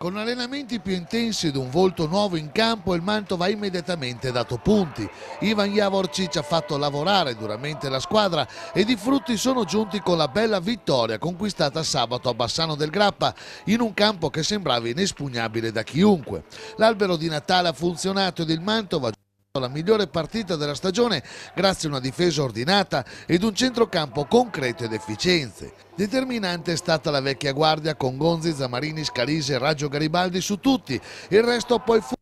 Con allenamenti più intensi ed un volto nuovo in campo, il Mantova ha immediatamente dato punti. Ivan Javorčić ha fatto lavorare duramente la squadra ed i frutti sono giunti con la bella vittoria conquistata sabato a Bassano del Grappa in un campo che sembrava inespugnabile da chiunque. L'albero di Natale ha funzionato ed il Mantova ha la migliore partita della stagione grazie a una difesa ordinata ed un centrocampo concreto ed efficiente. Determinante è stata la vecchia guardia con Gonzi, Zamarini, Scalise e Raggio Garibaldi su tutti, il resto poi fu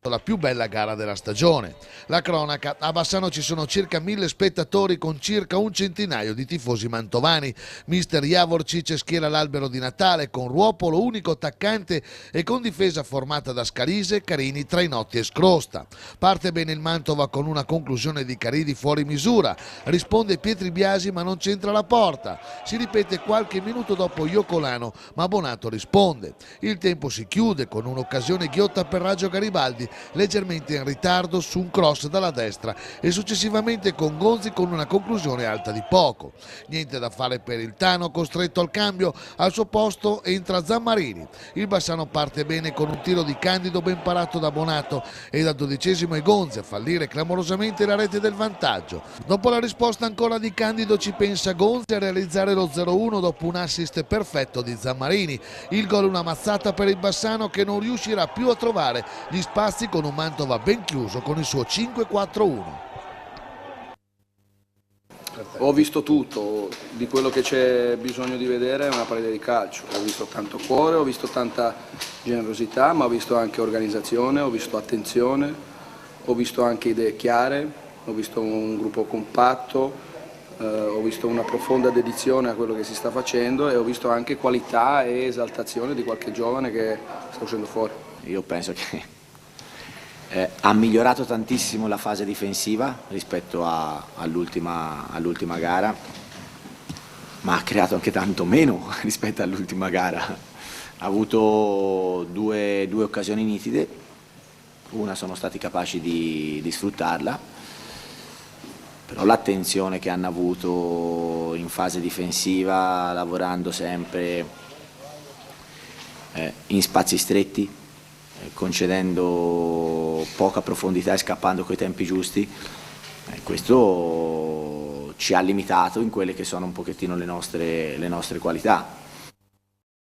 la più bella gara della stagione. La cronaca: a Bassano ci sono circa 1000 spettatori con circa un centinaio di tifosi mantovani. Mister Javorčić schiera l'albero di Natale con Ruopolo unico attaccante e con difesa formata da Scalise, Carini, Trainotti e Scrosta. Parte bene il Mantova con una conclusione di Caridi fuori misura, risponde Pietri Biasi ma non c'entra la porta, si ripete qualche minuto dopo Iocolano ma Bonato risponde. Il tempo si chiude con un'occasione ghiotta per Raggio Garibaldi leggermente in ritardo su un cross dalla destra e successivamente con Gonzi con una conclusione alta di poco. Niente da fare per il Tano, costretto al cambio, al suo posto entra Zammarini. Il Bassano parte bene con un tiro di Candido ben parato da Bonato e dal 12° è Gonzi a fallire clamorosamente la rete del vantaggio. Dopo la risposta ancora di Candido ci pensa Gonzi a realizzare lo 0-1 dopo un assist perfetto di Zammarini. Il gol è una mazzata per il Bassano che non riuscirà più a trovare gli spazi con un Mantova ben chiuso con il suo 5-4-1. Ho visto tutto, di quello che c'è bisogno di vedere è una partita di calcio. Ho visto tanto cuore, ho visto tanta generosità, ma ho visto anche organizzazione, ho visto attenzione, ho visto anche idee chiare, ho visto un gruppo compatto, ho visto una profonda dedizione a quello che si sta facendo e ho visto anche qualità e esaltazione di qualche giovane che sta uscendo fuori. Io penso che ha migliorato tantissimo la fase difensiva rispetto all'ultima gara, ma ha creato anche tanto meno rispetto all'ultima gara. Ha avuto due occasioni nitide, una sono stati capaci di sfruttarla, però l'attenzione che hanno avuto in fase difensiva, lavorando sempre in spazi stretti, concedendo poca profondità e scappando coi tempi giusti, questo ci ha limitato in quelle che sono un pochettino le nostre qualità.